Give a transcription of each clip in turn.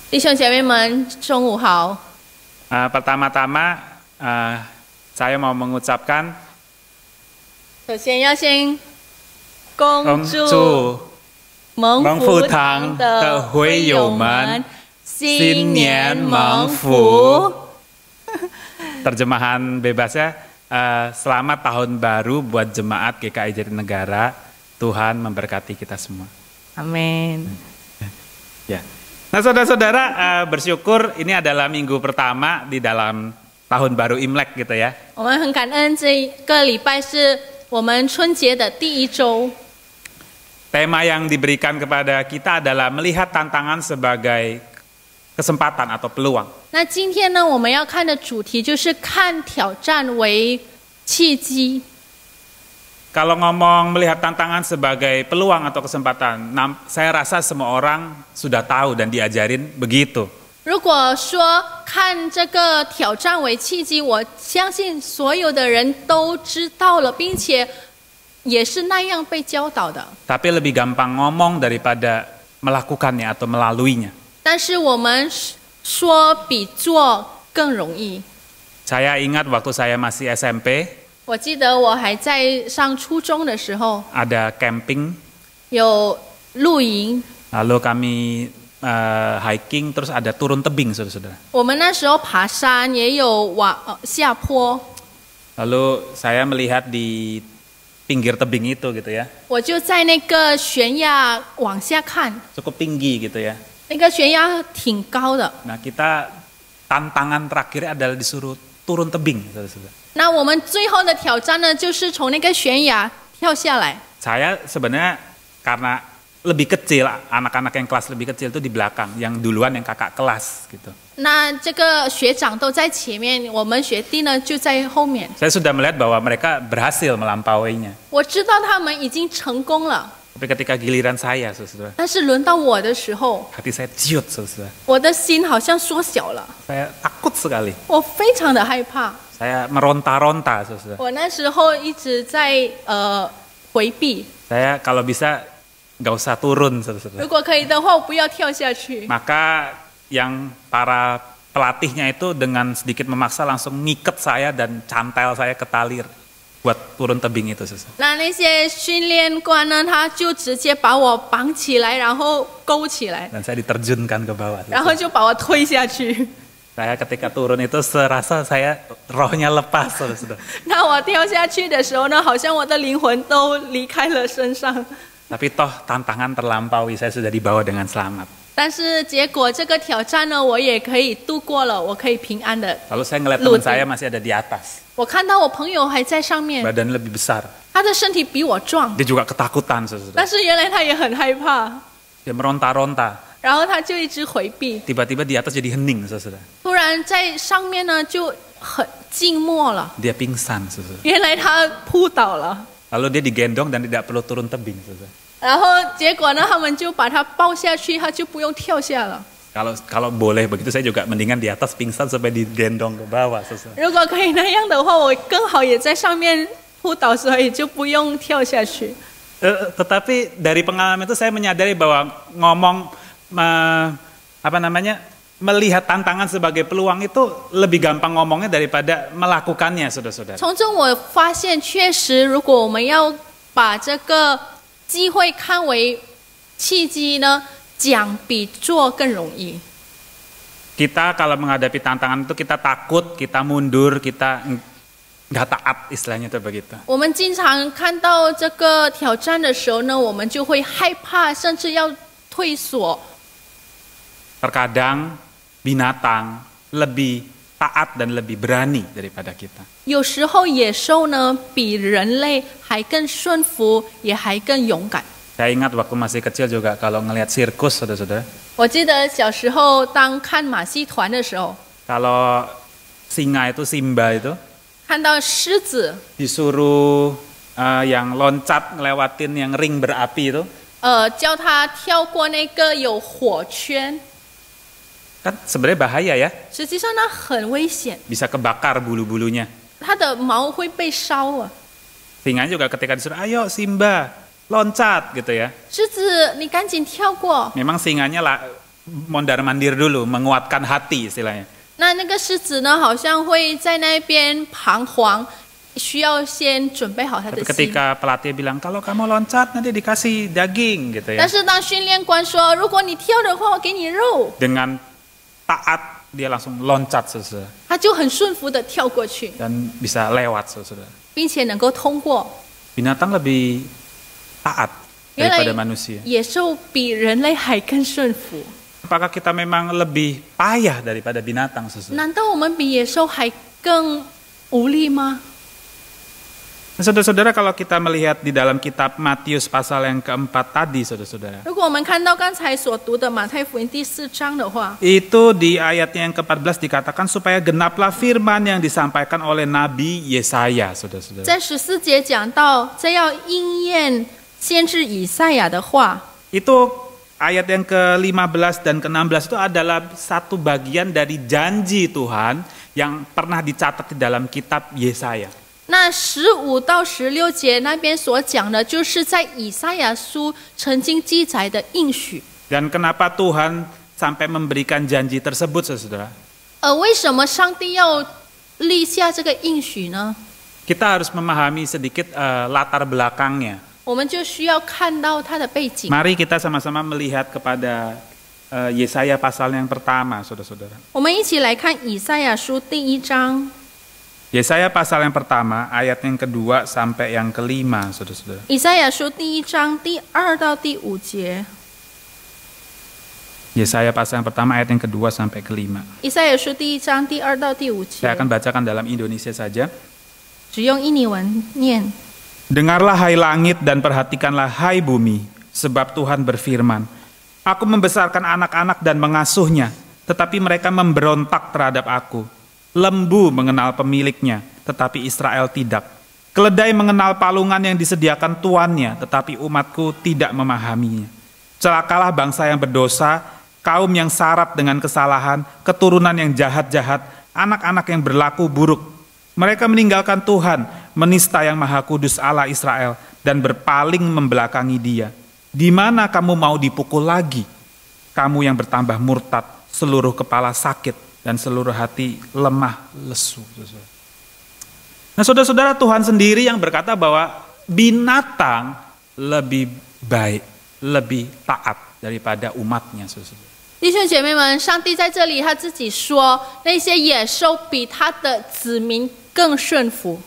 弟兄姐妹们，中午好。Pertama-tama saya mau mengucapkan 首先要先恭祝蒙福堂的会友们新年蒙福。Terjemahan bebasnya, selamat tahun baru buat jemaat GKI Jatinegara. Tuhan memberkati kita semua. Amin. Ya. Nah, saudara-saudara, bersyukur ini adalah minggu pertama di dalam tahun baru Imlek gitu ya. 我们很感恩这个礼拜是我们春节的第一周。 Tema yang diberikan kepada kita adalah melihat tantangan sebagai kesempatan atau peluang. 那今天呢，我们要看的主题就是看挑战为契机。 Kalau ngomong melihat tantangan sebagai peluang atau kesempatan, saya rasa semua orang sudah tahu dan diajarin begitu. 如果说看这个挑战为契机，我相信所有的人都知道了，并且也是那样被教导的。 Tapi lebih gampang ngomong daripada melakukannya atau melaluinya. 但是我们说比做更容易。 Saya ingat waktu saya masih SMP, 我记得我还在上初中的时候， ada camping, 有露营。 lalu kami hiking, terus ada turun tebing, saudara-saudara. 我们那时候爬山也有下坡。 Lalu saya melihat di pinggir tebing itu gitu ya, 我就在那个悬崖往下看， cukup tinggi gitu ya. 那个悬崖挺高的。 Nah, kita tantangan terakhirnya adalah disuruh turun tebing, saudara-saudara. 那我们最后的挑战呢，就是从那个悬崖跳下来。 Saya sebenarnya karena lebih kecil, anak-anak yang kelas lebih kecil itu di belakang, yang duluan yang kakak kelas gitu. 那这个学长都在前面，我们学弟呢就在后面。 Saya sudah melihat bahwa mereka berhasil melampauinya. 我知道他们已经成功了， Tapi ketika giliran saya, saudara, 但是轮到我的时候， hati saya ciut, saudara. 我的心好像缩小了， Saya takut sekali. 我非常的害怕。 Saya meronta-ronta, saudara. 我那时候一直在回避， Saya kalau bisa nggak usah turun, 如 saudara. 果可以的话，我不要跳下去。 Maka yang para pelatihnya itu dengan sedikit memaksa langsung ngiket saya dan cantel saya ke tali buat turun tebing itu, saudara. 那些训练官呢，他就直接把我绑起来，然后勾起来， Dan saya diterjunkan ke bawah. 然后就把我推下去。 Saya ketika turun itu serasa saya rohnya lepas, saudara. 那我跳下去的时候呢，好像我的灵魂都离开了身上。 Tapi toh tantangan terlampaui, saya sudah dibawa dengan selamat. 但是结果这个挑战呢，我也可以度过了，我可以平安的。 Lalu saya ngeliat teman saya masih ada di atas, 我看到我朋友还在上面， badan lebih besar. 他的身体比我壮， Dia juga ketakutan, saudara. 但是原来他也很害怕， Dia meronta-ronta. 然后他就一直回避。 Tiba-tiba di atas jadi hening, saudara. 突然在上面呢就很静默了， Dia pingsan, saudara. 原来他扑倒了。 Lalu dia digendong dan tidak perlu turun tebing, saudara. 然后结果呢，他们就把他抱下去，他就不用跳下了。 Kalau boleh begitu, saya juga mendingan di atas pingsan sampai digendong ke bawah, saudara. 如果可以那样的话，我更好也在上面扑倒，所以就不用跳下去。 Tetapi dari pengalaman itu saya menyadari bahwa ngomong melihat tantangan sebagai peluang itu lebih gampang ngomongnya daripada melakukannya, saudara-saudara. 从中我发现，确实，如果我们要把这个机会看为契机呢，讲比做更容易。 Kita kalau menghadapi tantangan itu kita takut, kita mundur, kita nggak taat, istilahnya itu begitu. 我们经常看到这个挑战的时候呢，我们就会害怕，甚至要退缩。 Terkadang binatang lebih taat dan lebih berani daripada kita. 有时候野兽呢，比人类还更顺服，也还更勇敢。 Saya ingat waktu masih kecil juga kalau ngelihat sirkus, saudara-saudara. 我记得小时候当看马戏团的时候， Kalau singa itu Simba itu 看到狮子， disuruh yang loncat ngelewatin yang ring berapi itu, 叫他跳过那个有火圈， kan sebenarnya bahaya ya, 实际上那很危险， bisa kebakar bulu-bulunya. 它的毛会被烧啊。 Singa juga ketika disuruh, ayo Simba loncat gitu ya. 狮子，你赶紧跳过。 Memang singanya mondar-mandir dulu, menguatkan hati istilahnya. 那个狮子呢，好像会在那边彷徨，需要先准备好他的 Tapi 心。 ketika pelatih bilang kalau kamu loncat nanti dikasih daging gitu ya. 但是当训练官说，如果你跳的话，我给你肉， Dengan taat dia langsung loncat saudara 他就很顺服的跳过去， dan bisa lewat saudara. 并且能够通过。 Binatang lebih taat 原 daripada 来 manusia. 野兽比人类还更顺服。 Apakah kita memang lebih payah daripada binatang saudara? 难道我们比野兽还更无力吗？ Nah, saudara-saudara, kalau kita melihat di dalam kitab Matius pasal yang keempat tadi, saudara-saudara, 如果我们看到刚才所读的马太福音第4章的话， itu di ayatnya yang ke-14 dikatakan supaya genaplah firman yang disampaikan oleh Nabi Yesaya, saudara-saudara. 在14节讲到，这要应验先知以赛亚的话。 Itu ayat yang ke-15 dan ke-16 itu adalah satu bagian dari janji Tuhan yang pernah dicatat di dalam kitab Yesaya. 那15到16节那边所讲的，就是在以赛亚书曾经记载的应许。 Dan kenapa Tuhan sampai memberikan janji tersebut, saudara? 为什么上帝要立下这个应许呢？ Kita harus memahami sedikit latar belakangnya. 我们就需要看到它的背景。 Mari kita sama-sama melihat kepada Yesaya pasal yang pertama, saudara-saudara. 我们一起来看以赛亚书第1章。 Yesaya pasal yang pertama, ayat yang kedua sampai yang kelima, saudara-saudara. 以赛亚书第1章第2到第5节。 Yesaya pasal yang pertama, ayat yang kedua sampai kelima. 以赛亚书第1章第2到第5节。 Saya akan bacakan dalam Indonesia saja. 只用印尼文念。 Dengarlah hai langit dan perhatikanlah hai bumi, sebab Tuhan berfirman, Aku membesarkan anak-anak dan mengasuhnya, tetapi mereka memberontak terhadap aku. Lembu mengenal pemiliknya, tetapi Israel tidak. Keledai mengenal palungan yang disediakan tuannya, tetapi umatku tidak memahaminya. Celakalah bangsa yang berdosa, kaum yang syarat dengan kesalahan, keturunan yang jahat-jahat, anak-anak yang berlaku buruk. Mereka meninggalkan Tuhan, menista yang Maha Kudus Allah Israel, dan berpaling membelakangi Dia. Di mana kamu mau dipukul lagi? Kamu yang bertambah murtad, seluruh kepala sakit, dan seluruh hati lemah lesu. Nah, saudara-saudara, Tuhan sendiri yang berkata bahwa binatang lebih baik, lebih taat daripada umatnya, saudara. 弟兄姐妹们，上帝在这里他自己说，那些野兽比他的子民更顺服。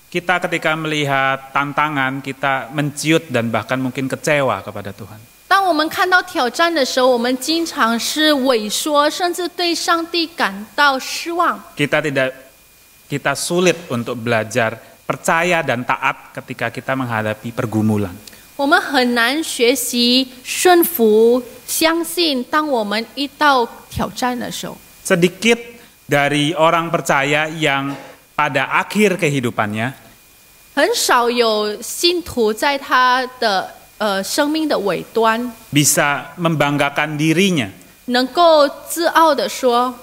Kita ketika melihat tantangan, kita menciut dan bahkan mungkin kecewa kepada Tuhan. 当我们看到挑战的时候，我们经常是萎缩，甚至对上帝感到失望。 Kita sulit untuk belajar percaya dan taat ketika kita menghadapi pergumulan. 我们很难学习顺服、相信，当我们遇到挑战的时候。 Sedikit dari orang percaya yang pada akhir kehidupannya 很少有信徒在他的生命的尾端， bisa membanggakan dirinya 能够自傲的说，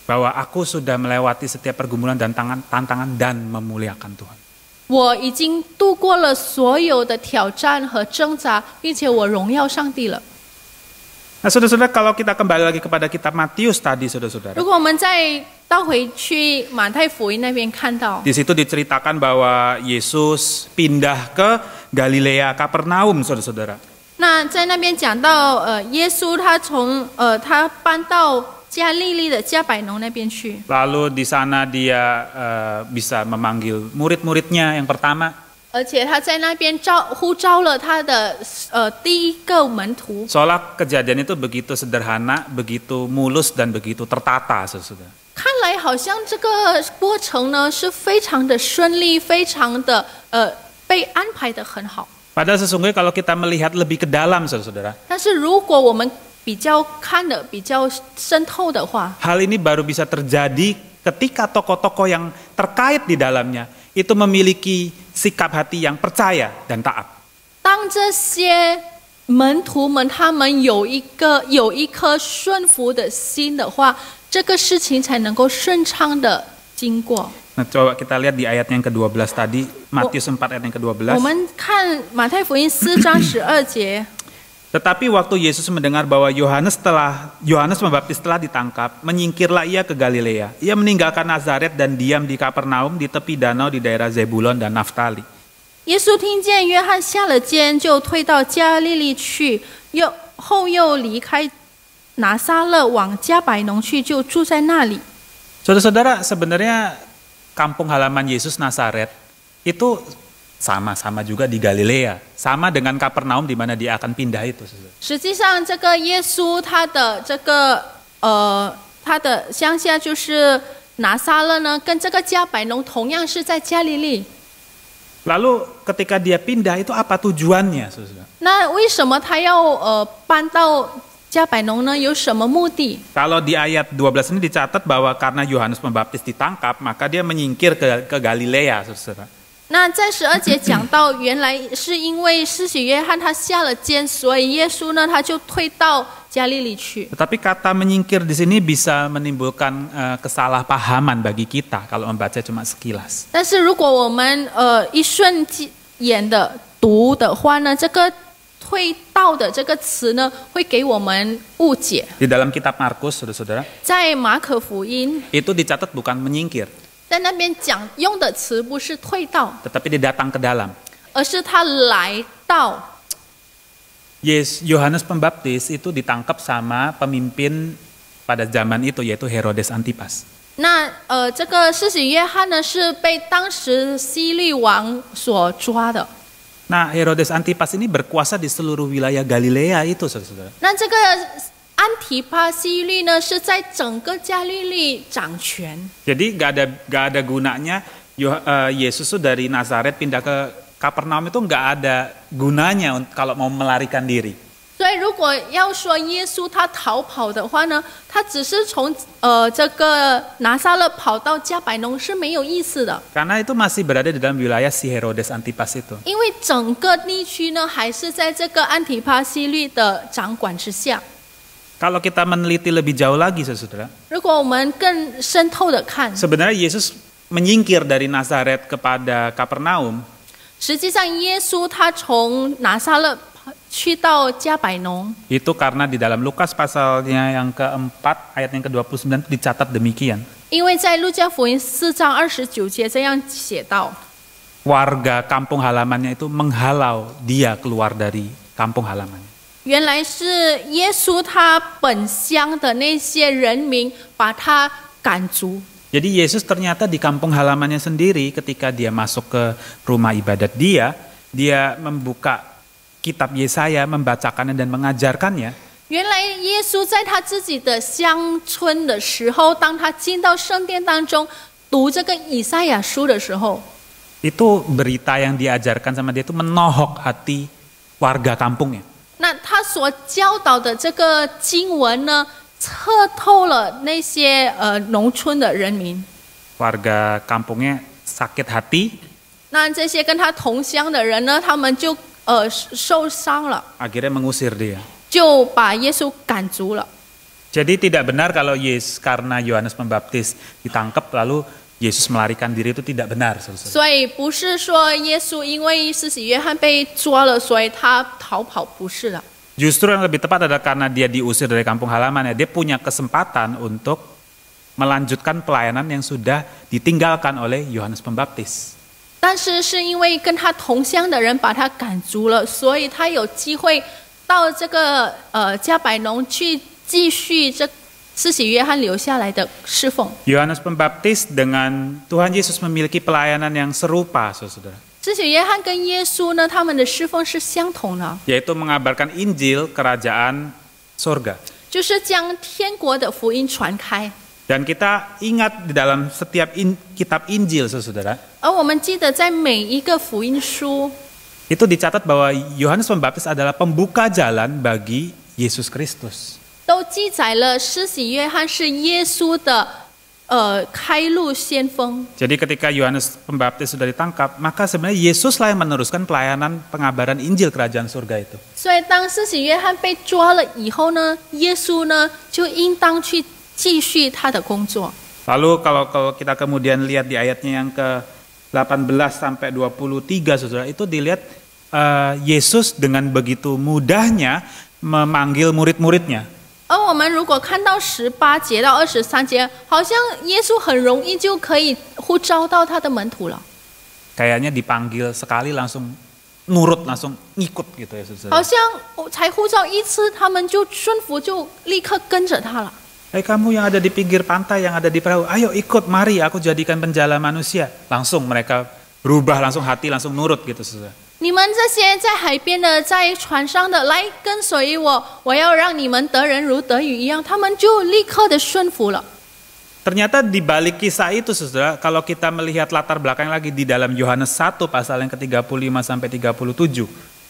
bahwa aku sudah melewati setiap pergumulan dan tantangan dan memuliakan Tuhan. 我已经度过了所有的挑战和挣扎，并且我荣耀上帝了。 Nah, saudara-saudara, kalau kita kembali lagi kepada kitab Matius tadi, saudara-saudara. 如果我们再倒回去马太福音那边看到， Di situ diceritakan bahwa Yesus pindah ke Galilea, Kapernaum, saudara-saudara. 那在那边讲到，耶稣他从他搬到加利利的加百农那边去， Lalu di sana dia bisa memanggil murid-muridnya yang pertama. 而且他在那边呼召了他的第一个门徒。 Seolah kejadian itu begitu sederhana, begitu mulus dan begitu tertata, saudara. 看来好像这个过程呢是非常的顺利，非常的被安排得很好。 Padahal sesungguhnya kalau kita melihat lebih ke dalam, saudara, 但是如果我们比较看得比较深透的话， hal ini baru bisa terjadi ketika tokoh-tokoh yang terkait di dalamnya itu memiliki sikap hati yang percaya dan taat. 当这些门徒们他们有一颗顺服的心的话，这个事情才能够顺畅的经过。 Nah, coba kita lihat di ayat yang ke-12 tadi, Matius 4 ayat yang 我 ke-12. 们看马太福音4章12节， Tetapi waktu Yesus mendengar bahwa Yohanes Pembaptis telah ditangkap, menyingkirlah ia ke Galilea. Ia meninggalkan Nazaret dan diam di Kapernaum di tepi danau di daerah Zebulon dan Naftali. 耶稣听见约翰下了监，就退到加利利去，又离开拿撒勒往加百农去，就住在那里。 Saudara-saudara, sebenarnya kampung halaman Yesus Nazaret itu sama-sama juga di Galilea, sama dengan Kapernaum di mana dia akan pindah itu. 实际上，这个耶稣他的乡下就是拿撒勒呢，跟这个加百农同样是在加利利。 Lalu ketika dia pindah itu apa tujuannya, saudara? 那为什么他要搬到加百农呢？有什么目的？ Kalau di ayat 12 ini dicatat bahwa karena Yohanes Pembaptis ditangkap, maka dia menyingkir ke Galilea, saudara. 那在12节讲到，原来是因为施洗约翰他下了监，所以耶稣呢他就退到加利利去。 Tetapi kata menyingkir di sini bisa menimbulkan kesalahpahaman bagi kita kalau membaca cuma sekilas. 但是如果我们一瞬眼的读的话呢，这个退到的这个词呢，会给我们误解。 Di dalam kitab Markus, saudara-saudara, 在马可福音， itu dicatat bukan menyingkir, 在那边讲用的词不是退到， tetapi dia datang ke dalam. 而是他来到。 Yohanes Pembaptis itu ditangkap sama pemimpin pada zaman itu, yaitu Herodes Antipas. 那这个施洗约翰呢，是被当时希律王所抓的。 Nah, Herodes Antipas ini berkuasa di seluruh wilayah Galilea itu, saudara-saudara. 那这个安提帕希律呢，是在整个加利利掌权。 Jadi gak ada gunanya Yesus tuh dari Nazaret pindah ke Kapernaum itu nggak ada gunanya kalau mau melarikan diri. 所以如果要说耶稣他逃跑的话呢，他只是从这个拿撒勒跑到加百农是没有意思的， Karena itu masih berada di dalam wilayah si Herodes Antipas itu. 因为整个地区呢还是在这个安提帕希律的掌管之下。 Kalau kita meneliti lebih jauh lagi, saudara, 如果我们更深透的看， sebenarnya Yesus menyingkir dari Nazaret kepada Kapernaum 实际上耶稣他从拿撒勒去到加百农， itu karena di dalam Lukas pasalnya yang keempat ayat yang ke-29 dicatat demikian. 因为在路加福音4章29节这样写道， Warga kampung halamannya itu menghalau dia keluar dari kampung halamannya. 原来是耶稣他本乡的那些人民把他赶逐。 Jadi Yesus ternyata di kampung halamannya sendiri ketika dia masuk ke rumah ibadat dia membuka kitab Yesaya, membacakannya dan mengajarkannya. 原来耶稣在他自己的乡村的时候，当他进到圣殿当中读这个以赛亚书的时候， Itu berita yang diajarkan sama dia itu menohok hati warga kampungnya. 那他所教导的这个经文呢，测透了那些农村的人民。 Warga kampungnya sakit hati, 那这些跟他同乡的人呢，他们就受伤了， akhirnya mengusir dia. 就把耶稣赶逐了。 Jadi tidak benar kalau karena Yohanes Pembaptis ditangkap lalu Yesus melarikan diri, itu tidak benar, saudara. 所以不是说耶稣因为施洗约翰被抓了，所以他逃跑，不是的。 Justru yang lebih tepat adalah karena dia diusir dari kampung halamannya, dia punya kesempatan untuk melanjutkan pelayanan yang sudah ditinggalkan oleh Yohanes Pembaptis. 但是是因为跟他同乡的人把他赶逐了，所以他有机会到这个加百农去继续这施洗约翰留下来的侍奉。 Yohanes Pembaptis dengan Tuhan Yesus memiliki pelayanan yang serupa, saudara. 施洗约翰跟耶稣呢，他们的侍奉是相同的， Yaitu mengabarkan Injil kerajaan surga. 就是将天国的福音传开。 Dan kita ingat di dalam setiap kitab Injil, saudara, 而我们记得在每一个福音书， itu dicatat bahwa Yohanes Pembaptis adalah pembuka jalan bagi Yesus Kristus. 都记载了施洗约翰是耶稣的开路先锋。 Jadi ketika Yohanes Pembaptis sudah ditangkap, maka sebenarnya Yesuslah yang meneruskan pelayanan pengabaran Injil kerajaan surga itu. 所以当施洗约翰被抓了以后呢，耶稣呢就应当去继续他的工作。 Lalu kalau kita kemudian lihat di ayatnya yang ke-18 sampai 23, saudara, itu dilihat Yesus dengan begitu mudahnya memanggil murid-muridnya. 而我们如果看到18节到23节，好像耶稣很容易就可以呼召到他的门徒了。 Kayaknya dipanggil sekali langsung nurut, langsung ngikut gitu ya saudara. 好像才呼召一次，他们就顺服，就立刻跟着他了。 Kamu yang ada di pinggir pantai, yang ada di perahu, ayo ikut, mari aku jadikan penjala manusia. Langsung mereka berubah, langsung hati, langsung nurut gitu saudara. 你们这些在海边的，在船上的，来跟随我，我要让你们得人如得鱼一样，他们就立刻的顺服了。 Ternyata di balik kisah itu saudara, kalau kita melihat latar belakang lagi di dalam Yohanes 1 pasal yang ke-35 sampai 37.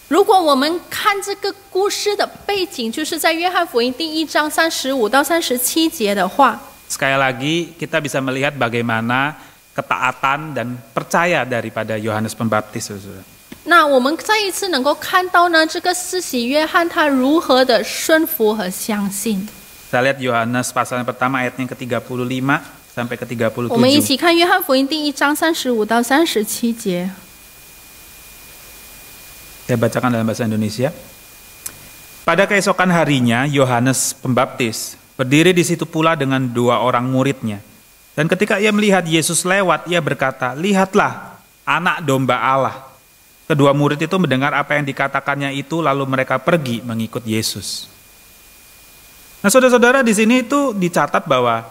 如果我们看这个故事的背景，就是在约翰福音第1章35到37节的话， Sekali lagi kita bisa melihat bagaimana ketaatan dan percaya daripada Yohanes Pembaptis saudara. 那我们再一次能够看到呢，这个施洗约翰他如何的顺服和相信。 Kita lihat Yohanes pasal yang pertama ayatnya ke-35 sampai ke-37. 我们一起看约翰福音第1章35到37节。 Saya bacakan dalam bahasa Indonesia. Pada keesokan harinya, Yohanes Pembaptis berdiri di situ pula dengan 2 orang muridnya. Dan ketika ia melihat Yesus lewat, ia berkata, "Lihatlah, anak domba Allah." Kedua murid itu mendengar apa yang dikatakannya itu, lalu mereka pergi mengikut Yesus. Nah, saudara-saudara, di sini itu dicatat bahwa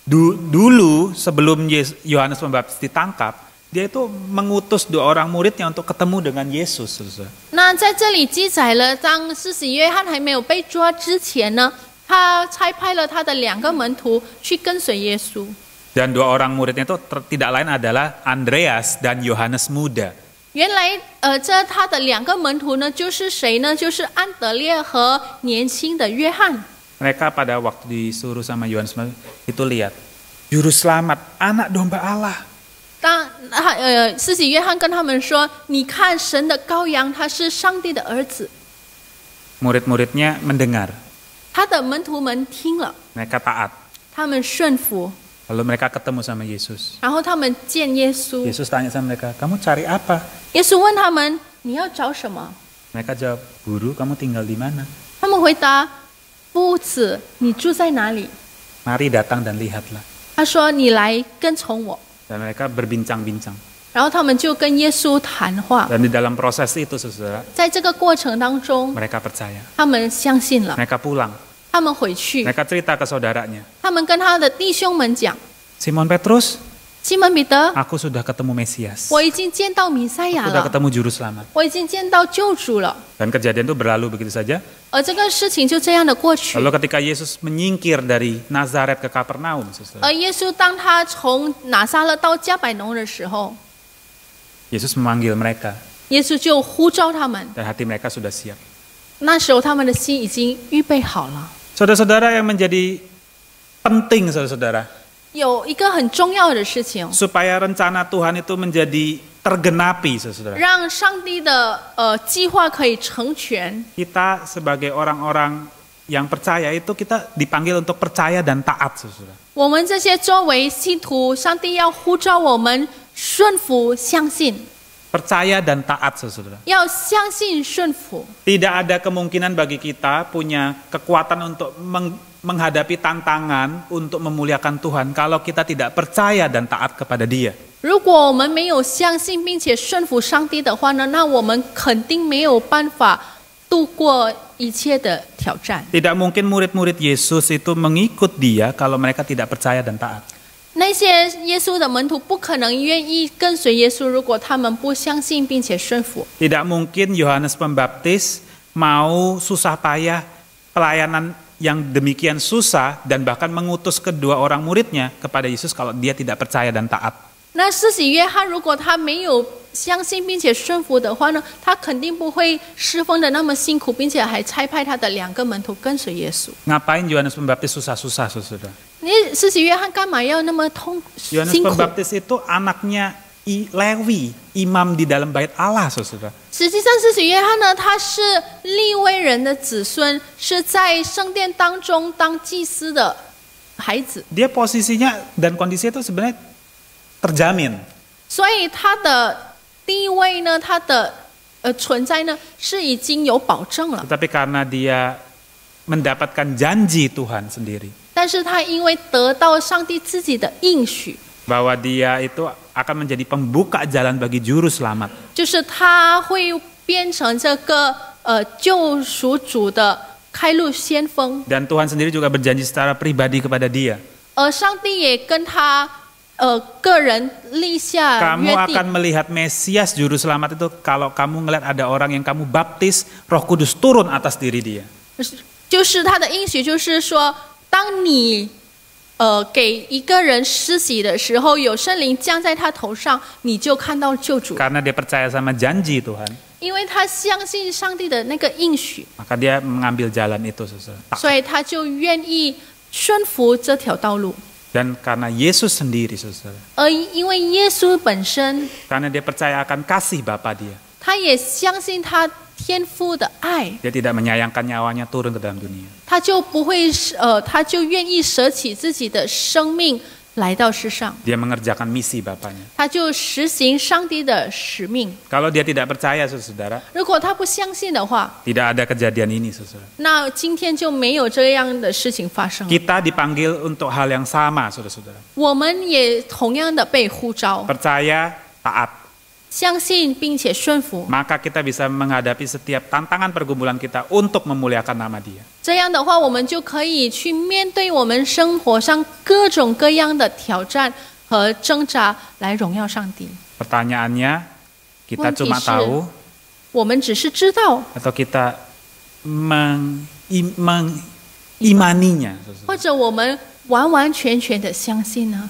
dulu sebelum Yohanes Pembaptis ditangkap, dia itu mengutus 2 orang muridnya untuk ketemu dengan Yesus. 那在这里记载了，当施洗约翰还没有被抓之前呢，他差派了他的2个门徒去跟随耶稣。 Dan 2 orang muridnya itu tidak lain adalah Andreas dan Yohanes Muda. 原来，这他的2个门徒呢，就是谁呢？就是安德烈和年轻的约翰。 Mereka pada waktu disuruh sama Yohanes itu lihat, Juru Selamat, anak domba Allah. 当施洗约翰跟他们说：“你看，神的羔羊，他是上帝的儿子。” Murid-muridnya mendengar. 他的门徒们听了， Mereka taat. 他们顺服， Lalu mereka ketemu sama Yesus. 然后他们见耶稣。 Yesus tanya sama mereka, kamu cari apa? 耶稣问他们：“你要找什么？” Mereka jawab, Guru, kamu tinggal di mana? 他们回答：“夫子，你住在哪里？” Mari datang dan lihatlah. 他说：“你来跟从我。” Dan mereka berbincang-bincang. 然后他们就跟耶稣谈话。 Dan di dalam proses itu, saudara, 在这个过程当中， mereka percaya. 他们相信了， Mereka pulang. 他们回去， Mereka cerita ke saudaranya. 他们跟他的弟兄们讲：“ Simon Petrus, 西门彼得， aku sudah ketemu Mesias. 我已经见到弥赛亚 Sudah 了， ketemu Juru Selamat. 我已经见到救主了。” Dan kejadian itu berlalu begitu saja. 而这个事情就这样的过去。 Lalu ketika Yesus menyingkir dari Nazaret ke Kapernaum, saudara, 而耶稣当他从拿撒勒到加百农的时候， Yesus memanggil mereka 耶稣就呼召他们。 dan hati mereka sudah siap. 那时候他们的心已经预备好了。 Saudara-saudara yang menjadi penting, saudara-saudara, 有一个很重要的事情， supaya rencana Tuhan itu menjadi tergenapi, saudara. 让上帝的计划可以成全。 Kita sebagai orang-orang yang percaya itu kita dipanggil untuk percaya dan taat, saudara. 我们这些作为信徒，上帝要呼召我们顺服、相信， Percaya dan taat, saudara. 要相信顺服。 Tidak ada kemungkinan bagi kita punya kekuatan untuk menghadapi tantangan untuk memuliakan Tuhan kalau kita tidak percaya dan taat kepada Dia. 如果我们没有相信并且顺服上帝的话呢，那我们肯定没有办法度过一切的挑战。 Tidak mungkin murid-murid Yesus itu mengikut Dia kalau mereka tidak percaya dan taat. 那些耶稣的门徒不可能愿意跟随耶稣，如果他们不相信并且顺服。 Tidak mungkin Yohanes Pembaptis mau susah payah pelayanan yang demikian susah dan bahkan mengutus kedua orang muridnya kepada Yesus kalau dia tidak percaya dan taat. 那施洗约翰如果他没有相信并且顺服的话呢，他肯定不会侍奉的那么辛苦，并且还差派他的2个门徒跟随耶稣。 Ngapain Yohanes Pembaptis susah-susah, saudara? 你施洗约翰干嘛要那么Yohanes 辛苦？ Pembaptis itu anaknya Lewi, imam di dalam bait Allah, saudara. 实际上，施洗约翰呢，他是利未人的子孙，是在圣殿当中当祭司的孩子， Dia posisinya dan kondisinya itu sebenarnya terjamin. 所以他的地位呢，他的存在呢，是已经有保证了。 Tetapi karena dia mendapatkan janji Tuhan sendiri, 但是他因为得到上帝自己的应许， bahwa dia itu akan menjadi pembuka jalan bagi juru selamat. 就是他会变成这个救赎主的开路先锋。 Dan Tuhan sendiri juga berjanji secara pribadi kepada dia. 而上帝也跟他个人立下 Kamu 约 akan 定， melihat Mesias juru selamat itu kalau kamu ngeliat ada orang yang kamu baptis, Roh Kudus turun atas diri dia. 就是他的应许，就是说，当你给一个人施洗的时候，有圣灵降在他头上，你就看到救主， Karena dia percaya sama janji Tuhan, 因为他相信上帝的那个应许， maka dia mengambil jalan itu, saudara. 所以他就愿意顺服这条道路。 Dan karena Yesus sendiri, saudara, 而因为耶稣本身， karena dia percaya akan kasih Bapa dia, 他也相信他天父的爱， dia tidak menyayangkan nyawanya turun ke dalam dunia. 他就不会他就愿意舍弃自己的生命来到世上， Dia mengerjakan misi Bapaknya. 他就实行上帝的使命。 Kalau dia tidak percaya, saudara, 如果他不相信的话， tidak ada kejadian ini, saudara. 那今天就没有这样的事情发生了。 Kita dipanggil untuk hal yang sama, saudara-saudara. 我们也同样的被呼召， Percaya, taat. 相信并且顺服， Maka kita bisa menghadapi setiap tantangan pergumulan kita untuk memuliakan nama Dia. 这样的话，我们就可以去面对我们生活上各种各样的挑战和挣扎，来荣耀上帝。 Pertanyaannya, kita cuma Mengisi. tahu 我们只是知道， atau kita mengimaninya, 或 saudara. 者我们完完全全的相信呢？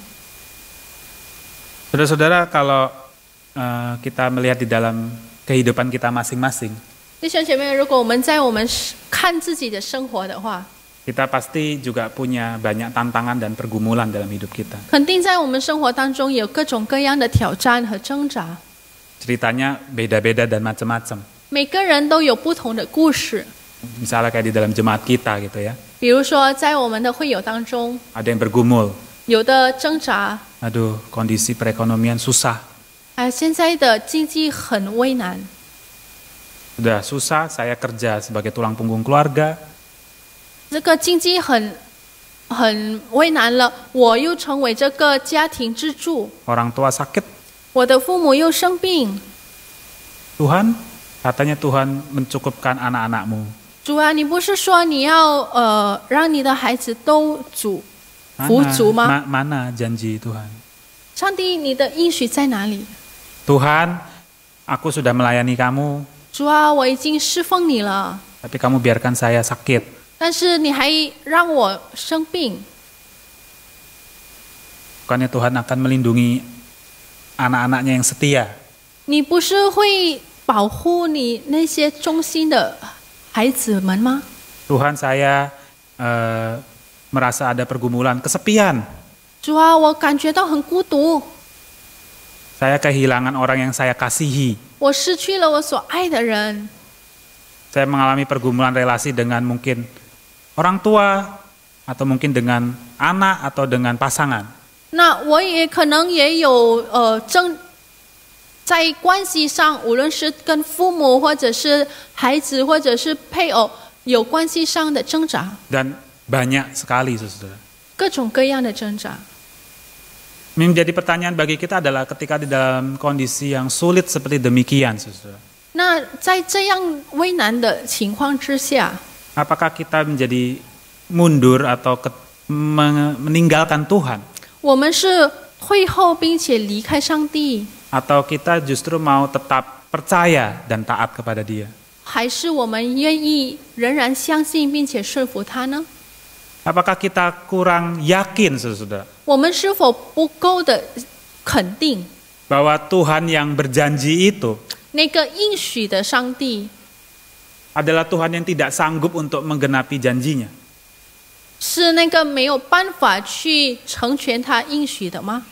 Saudara-saudara, kalau kita melihat di dalam kehidupan kita masing-masing, 弟兄姐妹，如果我们在我们看自己的生活的话， kita pasti juga punya banyak tantangan dan pergumulan dalam hidup kita. 肯定在我们生活当中有各种各样的挑战和挣扎， Ceritanya beda-beda dan macam-macam. 每个人都有不同的故事。 Misalnya kayak di dalam jemaat kita gitu ya. 比如说，在我们的会友当中， Ada yang bergumul. 有的挣扎， Aduh, kondisi perekonomian susah. 现在的经济很危难， Udah susah, saya kerja sebagai tulang punggung keluarga. 这个经济很为难了，我又成为这个家庭支柱， Orang tua sakit. 我的父母又生病。 Tuhan, katanya Tuhan mencukupkan anak-anakmu. 主啊，你不是说你要让你的孩子都福足吗？ Mana janji Tuhan? 上帝，你的应许在哪里？ Tuhan, aku sudah melayani kamu, 主啊，我已经侍奉你了， tapi kamu biarkan saya sakit. 但是你还让我生病。 Bukannya Tuhan akan melindungi anak-anaknya yang setia. 你不是会保护你那些忠心的孩子们吗？ Tuhan, saya merasa ada pergumulan, kesepian. 主啊，我感觉到很孤独， Saya kehilangan orang yang saya kasihi. 我失去了我所爱的人， Saya mengalami pergumulan relasi dengan mungkin orang tua, atau mungkin dengan anak, atau dengan pasangan. 那我也可能也有在关系上，无论是跟父母或者是孩子或者是配偶有关系上的挣扎， Dan banyak sekali, saudara. 各种各样的挣扎。 Menjadi pertanyaan bagi kita adalah ketika di dalam kondisi yang sulit seperti demikian, saudara. 那在这样危难的情况之下， Apakah kita menjadi mundur atau meninggalkan Tuhan? 我们是退后并且离开上帝， Atau kita justru mau tetap percaya dan taat kepada Dia? 还是我们愿意仍然相信并且顺服他呢？ Apakah kita kurang yakin, saudara, 我们是否不够的肯定 bahwa Tuhan yang berjanji itu 那个应许的上帝 adalah Tuhan yang tidak sanggup untuk menggenapi janjinya? 是那个没有办法去成全他应许的吗？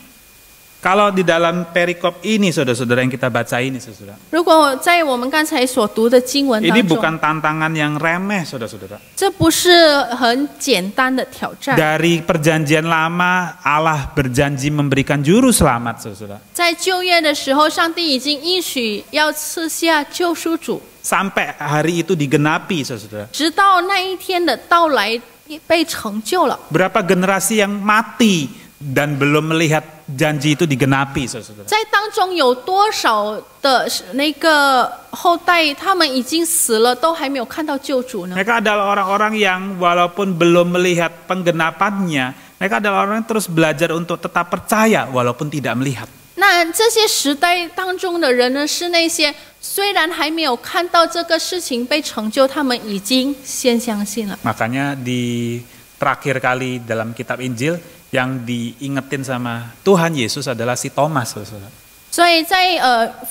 Kalau di dalam perikop ini, saudara-saudara, yang kita baca ini, saudara, 如果在我们刚才所读的经文 ini 当中， bukan tantangan yang remeh, saudara-saudara. 这不是很简单的挑战。 Dari perjanjian lama, Allah berjanji memberikan juru selamat, saudara. 在旧约的时候，上帝已经应许要赐下救赎主， Sampai hari itu digenapi, saudara. 直到那一天的到来被成就了。 Berapa generasi yang mati dan belum melihat janji itu digenapi, saudara. 在当中有多少的那个后代，他们已经死了，都还没有看到救主呢？ Mereka adalah orang-orang yang walaupun belum melihat penggenapannya, mereka adalah orang yang terus belajar untuk tetap percaya walaupun tidak melihat. 那这些时代当中的人呢，是那些虽然还没有看到这个事情被成就，他们已经先相信了。 Makanya di terakhir kali dalam kitab Injil yang diingetin sama Tuhan Yesus adalah si Thomas, saudara. 所以在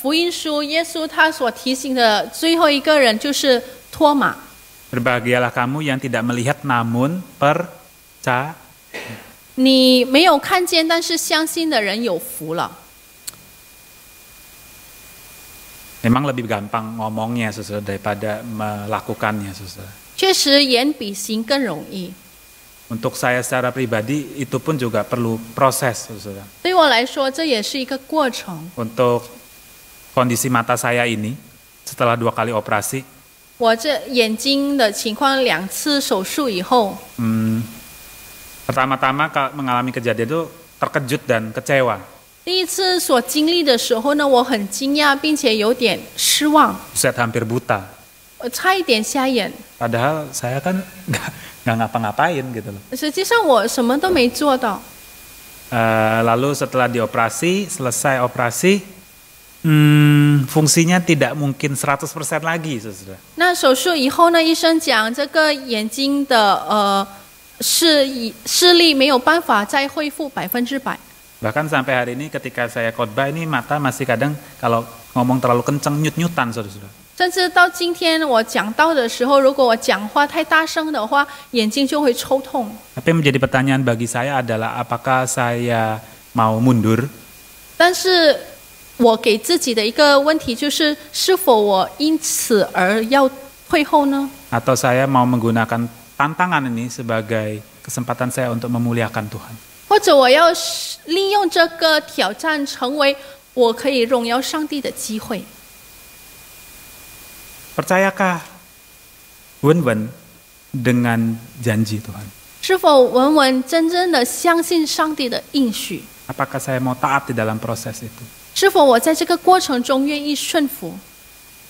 福音书，耶稣他所提醒的最后一个人就是托马。 Berbahagialah kamu yang tidak melihat namun percaya. 你没有看见，但是相信的人有福了。 Memang lebih gampang ngomongnya, saudara, daripada melakukannya, saudara. 确实言比行更容易。 Untuk saya secara pribadi itu pun juga perlu proses, saudara. 对我来说，这也是一个过程。 Untuk kondisi mata saya ini setelah 2 kali operasi, 我这眼睛的情况2次手术以后， pertama-tama mengalami kejadian itu terkejut dan kecewa. 第一次所经历的时候呢，我很惊讶，并且有点失望， Buset, hampir buta. 我差一点瞎眼。 Padahal saya kan nggak ngapa-ngapain gitu loh. 实际上我什么都没做到。 Lalu setelah dioperasi, selesai operasi, fungsinya tidak mungkin 100% lagi, saudara. 那手术以后呢，医生讲这个眼睛的视力没有办法再恢复100%。 Bahkan sampai hari ini ketika saya khotbah ini mata masih kadang kalau ngomong terlalu kenceng nyut-nyutan, saudara. 甚至到今天我讲到的时候，如果我讲话太大声的话，眼睛就会抽痛。 Tapi menjadi pertanyaan bagi saya adalah apakah saya mau mundur 但是我给自己的一个问题就是，是否我因此而要退后呢？ atau saya mau menggunakan tantangan ini sebagai kesempatan saya untuk memuliakan Tuhan. 或者我要利用这个挑战，成为我可以荣耀上帝的机会？ Percayakah Wen-Wen dengan janji Tuhan? 是否文文真正的相信上帝的应许？ Apakah saya mau taat di dalam proses itu? 是否我在这个过程中愿意顺服？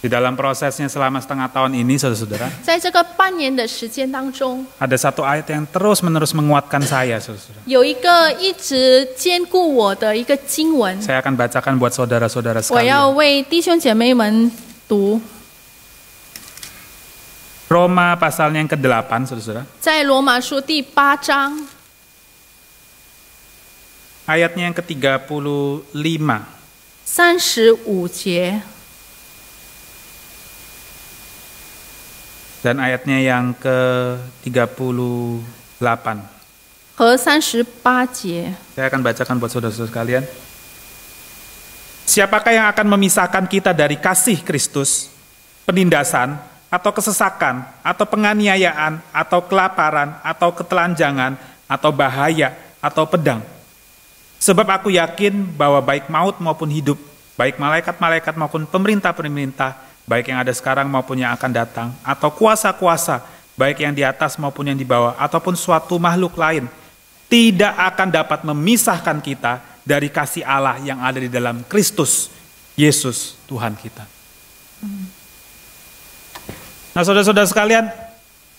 Di dalam prosesnya selama setengah tahun ini, saudara-saudara, 在这个半年的时间当中， ada satu ayat yang terus-menerus menguatkan saya, saudara. 有一个一直兼顾我的一个经文， Saya akan bacakan buat saudara-saudara 我要 sekalian. 为弟兄姐妹们读。 Roma pasalnya yang ke-8, saudara. 在罗马书第8章 Ayatnya yang ke-35. 35节 Dan ayatnya yang ke-38. 和38节。 Saya akan bacakan buat saudara-saudara sekalian. Siapakah yang akan memisahkan kita dari kasih Kristus? Penindasan, atau kesesakan, atau penganiayaan, atau kelaparan, atau ketelanjangan, atau bahaya, atau pedang. Sebab aku yakin bahwa baik maut maupun hidup, baik malaikat-malaikat maupun pemerintah-pemerintah, baik yang ada sekarang maupun yang akan datang, atau kuasa-kuasa, baik yang di atas maupun yang di bawah, ataupun suatu makhluk lain, tidak akan dapat memisahkan kita dari kasih Allah yang ada di dalam Kristus Yesus Tuhan kita. Nah, saudara-saudara sekalian,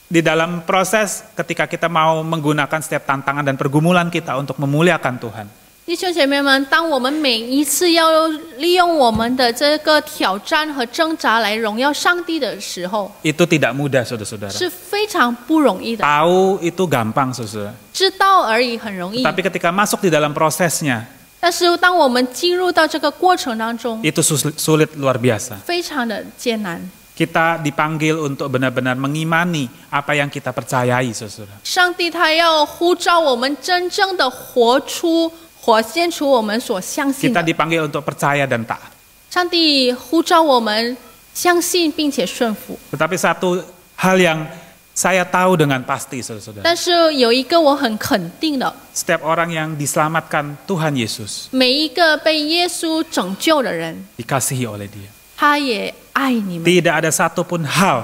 di dalam proses ketika kita mau menggunakan setiap tantangan dan pergumulan kita untuk memuliakan Tuhan, 弟兄姐妹们，当我们每一次要利用我们的这个挑战和挣扎来荣耀上帝的时候， itu tidak mudah, saudara-saudara. 是非常不容易的。 Tahu itu gampang, saudara. 知道而已很容易， Tapi ketika masuk di dalam prosesnya, 但是当我们进入到这个过程当中， itu sulit luar biasa. 非常的艰难。 Kita dipanggil untuk benar-benar mengimani apa yang kita percayai, saudara. 上帝他要呼召我们真正的活出火先除我们所相信 Kita 的。 dipanggil untuk percaya dan taat. 上帝呼召我们相信并且顺服。 Tetapi satu hal yang saya tahu dengan pasti, saudara-saudara. 但是有一个我很肯定的， Setiap orang yang diselamatkan Tuhan Yesus 每一个被耶稣拯救的人， dikasihi oleh Dia. 他也爱你们。 Tidak ada satupun hal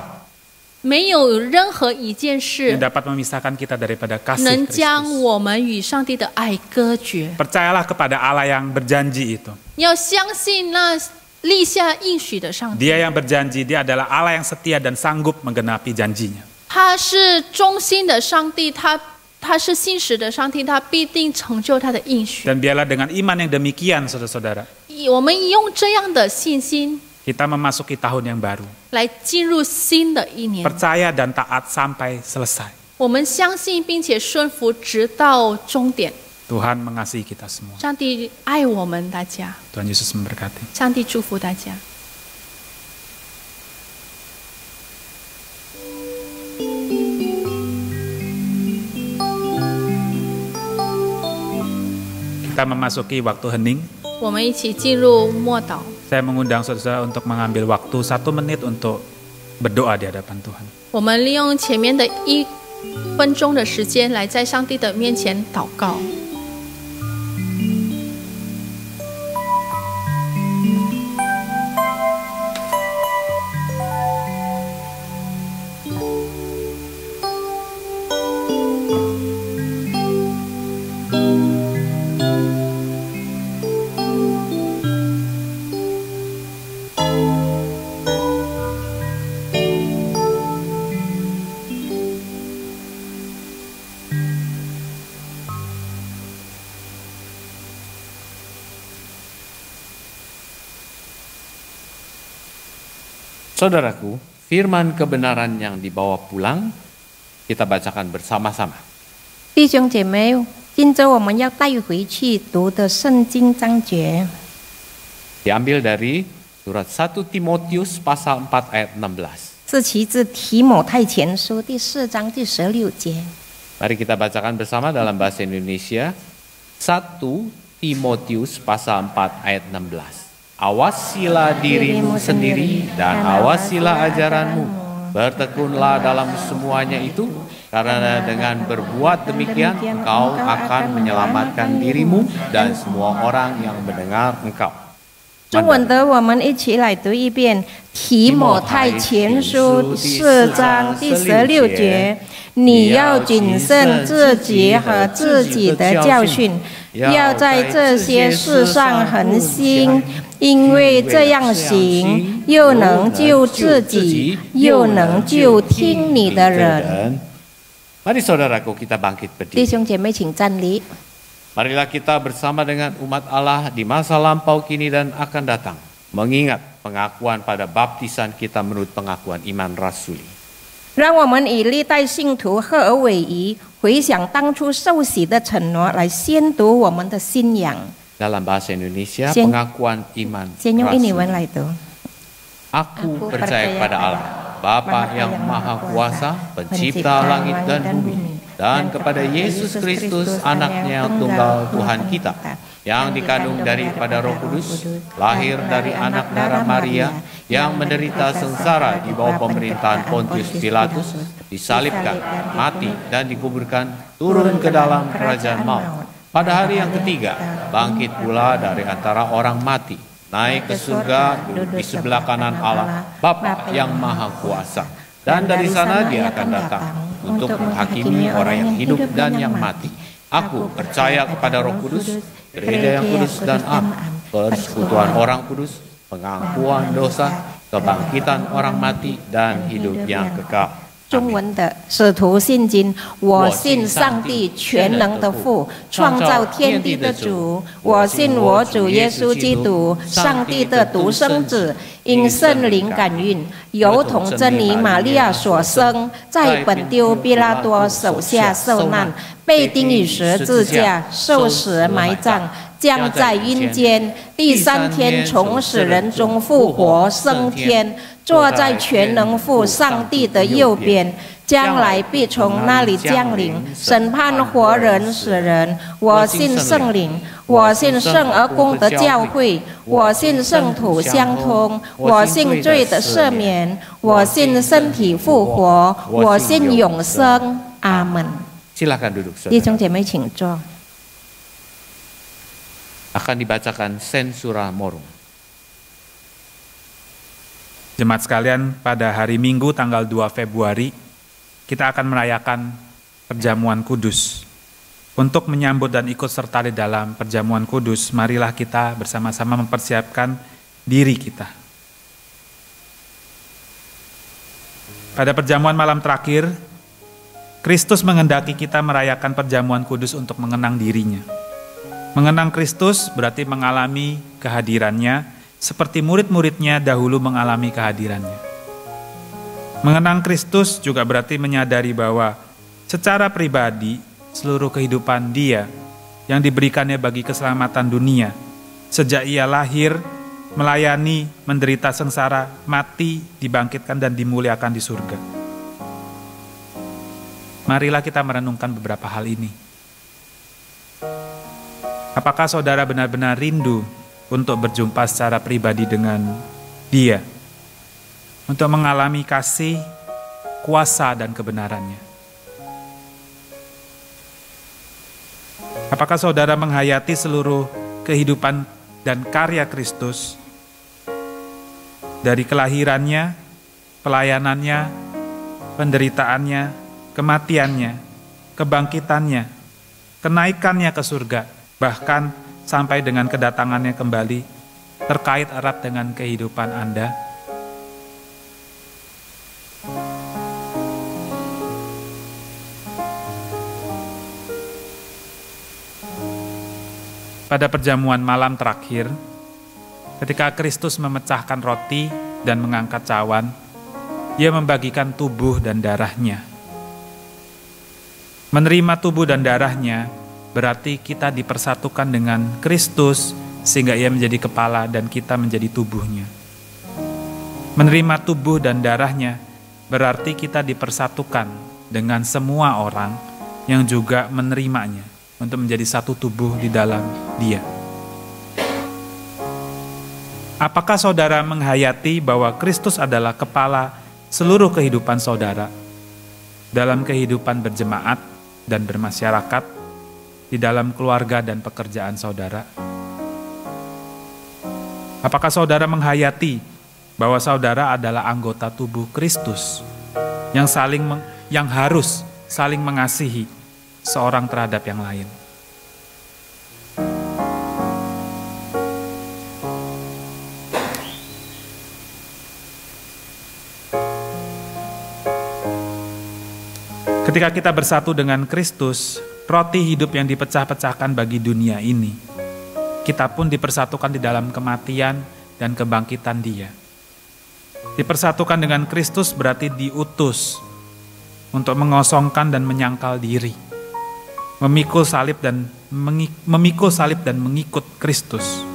没有任何一件 yang 事 dapat memisahkan kita daripada kasih 能将 Kristus. 我们与上帝的爱割绝。 Percayalah kepada Allah yang berjanji itu. 要相信那立下应许的上帝， Dia yang berjanji, Dia adalah Allah yang setia dan sanggup menggenapi janjinya. 他是忠心的上帝，他是信实的上帝，他必定成就他的应许。 Dan biarlah dengan iman yang demikian, saudara-saudara, 我们用这样的信心 kita memasuki tahun yang baru. 来进入新的一年。 Percaya dan taat sampai selesai. 我们相信并且顺服，直到终点。 Tuhan mengasihi kita semua. 上帝爱我们大家， Tuhan Yesus memberkati. 上帝祝福大家。 Kita memasuki waktu hening. 我们一起进入默祷。 Saya mengundang saudara untuk mengambil waktu 1 menit untuk berdoa di hadapan Tuhan. 我们利用前面的1分钟的时间，来在上帝的面前祷告。 Saudaraku, firman kebenaran yang dibawa pulang, kita bacakan bersama-sama. 弟兄姐妹，今周我们要带回去读的圣经章节， Diambil dari surat 1 Timotius pasal 4 ayat 16. 是其自提摩太前书第4章第16节。 Mari kita bacakan bersama dalam bahasa Indonesia. 1 Timotius pasal 4 ayat 16. Awasilah dirimu sendiri dan awasilah ajaranmu. Bertekunlah dalam semuanya itu, karena dengan berbuat demikian engkau akan menyelamatkan dirimu dan semua orang yang mendengar engkau. 中文的我们一起来读一遍《提摩太前书》4章第16节。你要谨慎自己和自己的教训，要在这些事上恒心，因为这样行，又能救自己，又能救听你的人。 Mari saudaraku kita bangkit 弟 berdiri. 兄姐妹，请站立。 Marilah kita bersama dengan umat Allah di masa lampau kini dan akan datang, mengingat pengakuan pada baptisan kita menurut pengakuan iman rasuli. 让我们以历代信徒合而为一，回想当初受洗的承诺，来宣读我们的信仰。 Dalam bahasa Indonesia, Sen- pengakuan iman 先用印尼文 rasuli. 来读。 Aku percaya kepada Allah, Bapa yang Maha Kuasa, Pencipta langit dan bumi, dan kepada Yesus Kristus, Anaknya yang tunggal Tuhan kita, yang dikandung daripada Roh Kudus, lahir dari anak darah Maria, yang menderita sengsara di bawah pemerintahan Pontius Pilatus, disalibkan, mati, dan dikuburkan, turun ke dalam kerajaan maut. Pada hari yang ketiga, bangkit pula dari antara orang mati, naik ke surga, duduk di sebelah kanan Allah, Bapa yang Maha Kuasa. Dan dari sana Dia akan datang untuk menghakimi orang yang hidup dan yang mati. Aku percaya kepada Roh Kudus, gereja yang kudus dan am, persekutuan orang kudus, pengampuan dosa, kebangkitan orang mati, dan hidup yang kekal. 中文的使徒信经，我信上帝全能的父，创造天地的主。我信我主耶稣基督，上帝的独生子，因圣灵感孕，由同真理玛利亚所生，在本丢毕拉多手下受难，被钉于十字架，受死埋葬。将在阴间，第3天从死人中复活升天，坐在全能父上帝的右边，将来必从那里降临，审判活人死人。我信圣灵，我信圣而公的教会，我信圣徒相通，我信罪的赦免，我信身体复活，我信永生。阿门。Silakan duduk, 弟兄姐妹，请坐。Akan dibacakan Sensura Morum. Jemaat sekalian, pada hari Minggu tanggal 2 Februari, kita akan merayakan perjamuan kudus. Untuk menyambut dan ikut serta di dalam perjamuan kudus, marilah kita bersama-sama mempersiapkan diri kita. Pada perjamuan malam terakhir, Kristus menghendaki kita merayakan perjamuan kudus untuk mengenang dirinya. Mengenang Kristus berarti mengalami kehadirannya, seperti murid-muridnya dahulu mengalami kehadirannya. Mengenang Kristus juga berarti menyadari bahwa secara pribadi seluruh kehidupan Dia yang diberikannya bagi keselamatan dunia, sejak Ia lahir, melayani, menderita sengsara, mati, dibangkitkan dan dimuliakan di surga. Marilah kita merenungkan beberapa hal ini. Apakah saudara benar-benar rindu untuk berjumpa secara pribadi dengan Dia, untuk mengalami kasih, kuasa, dan kebenarannya? Apakah saudara menghayati seluruh kehidupan dan karya Kristus, dari kelahirannya, pelayanannya, penderitaannya, kematiannya, kebangkitannya, kenaikannya ke surga, bahkan sampai dengan kedatangannya kembali, terkait erat dengan kehidupan Anda? Pada perjamuan malam terakhir, ketika Kristus memecahkan roti dan mengangkat cawan, Dia membagikan tubuh dan darahnya. Menerima tubuh dan darahnya berarti kita dipersatukan dengan Kristus sehingga Ia menjadi kepala dan kita menjadi tubuhnya. Menerima tubuh dan darahnya berarti kita dipersatukan dengan semua orang yang juga menerimanya untuk menjadi satu tubuh di dalam Dia. Apakah saudara menghayati bahwa Kristus adalah kepala seluruh kehidupan saudara dalam kehidupan berjemaat dan bermasyarakat, di dalam keluarga dan pekerjaan saudara? Apakah saudara menghayati bahwa saudara adalah anggota tubuh Kristus yang harus saling mengasihi seorang terhadap yang lain? Ketika kita bersatu dengan Kristus, roti hidup yang dipecah-pecahkan bagi dunia ini, kita pun dipersatukan di dalam kematian dan kebangkitan Dia. Dipersatukan dengan Kristus berarti diutus untuk mengosongkan dan menyangkal diri, memikul salib dan mengikut Kristus.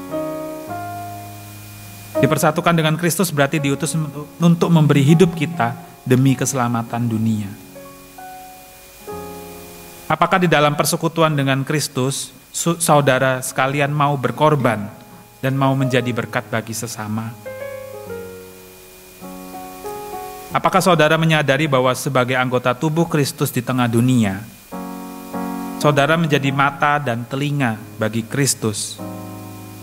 Dipersatukan dengan Kristus berarti diutus untuk memberi hidup kita demi keselamatan dunia. Apakah di dalam persekutuan dengan Kristus, saudara sekalian mau berkorban dan mau menjadi berkat bagi sesama? Apakah saudara menyadari bahwa sebagai anggota tubuh Kristus di tengah dunia, saudara menjadi mata dan telinga bagi Kristus,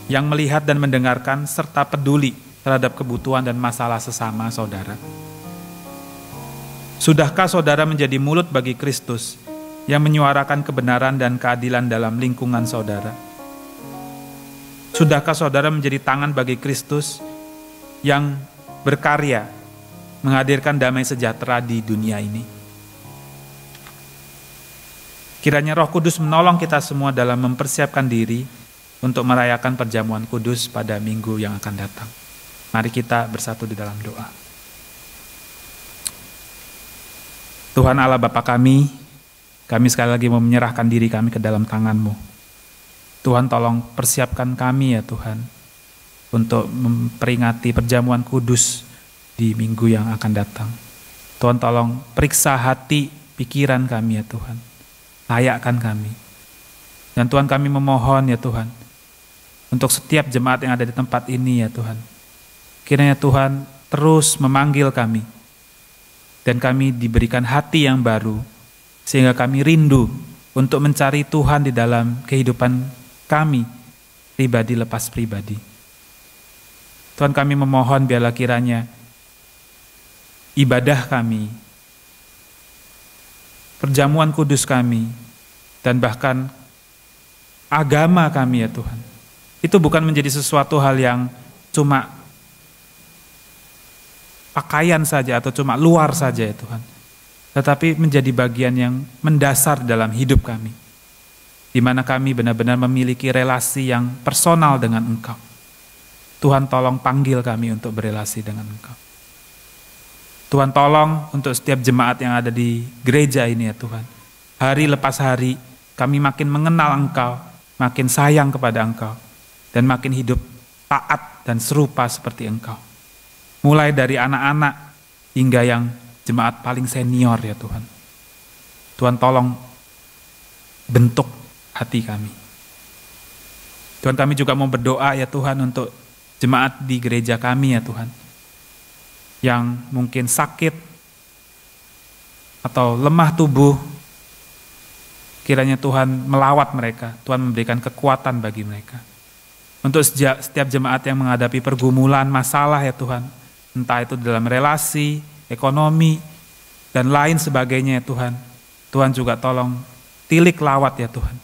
yang melihat dan mendengarkan serta peduli terhadap kebutuhan dan masalah sesama saudara? Sudahkah saudara menjadi mulut bagi Kristus, yang menyuarakan kebenaran dan keadilan dalam lingkungan saudara? Sudahkah saudara menjadi tangan bagi Kristus yang berkarya menghadirkan damai sejahtera di dunia ini? Kiranya Roh Kudus menolong kita semua dalam mempersiapkan diri untuk merayakan perjamuan kudus pada minggu yang akan datang. Mari kita bersatu di dalam doa. Tuhan Allah Bapa kami sekali lagi mau menyerahkan diri kami ke dalam tangan-Mu. Tuhan tolong persiapkan kami ya Tuhan, untuk memperingati perjamuan kudus di minggu yang akan datang. Tuhan tolong periksa hati, pikiran kami ya Tuhan. Layakkan kami. Dan Tuhan kami memohon ya Tuhan, untuk setiap jemaat yang ada di tempat ini ya Tuhan. Kiranya Tuhan terus memanggil kami. Dan kami diberikan hati yang baru, sehingga kami rindu untuk mencari Tuhan di dalam kehidupan kami, pribadi lepas pribadi. Tuhan kami memohon biarlah kiranya ibadah kami, perjamuan kudus kami, dan bahkan agama kami ya Tuhan, itu bukan menjadi sesuatu hal yang cuma pakaian saja atau cuma luar saja ya Tuhan, tetapi menjadi bagian yang mendasar dalam hidup kami, di mana kami benar-benar memiliki relasi yang personal dengan Engkau. Tuhan tolong panggil kami untuk berelasi dengan Engkau. Tuhan tolong untuk setiap jemaat yang ada di gereja ini ya Tuhan. Hari lepas hari kami makin mengenal Engkau, makin sayang kepada Engkau, dan makin hidup taat dan serupa seperti Engkau. Mulai dari anak-anak hingga yang jemaat paling senior ya Tuhan. Tuhan tolong bentuk hati kami. Tuhan kami juga mau berdoa ya Tuhan untuk jemaat di gereja kami ya Tuhan, yang mungkin sakit atau lemah tubuh. Kiranya Tuhan melawat mereka, Tuhan memberikan kekuatan bagi mereka. Untuk setiap jemaat yang menghadapi pergumulan, masalah ya Tuhan, entah itu dalam relasi, ekonomi, dan lain sebagainya ya Tuhan. Tuhan juga tolong tilik lawat ya Tuhan.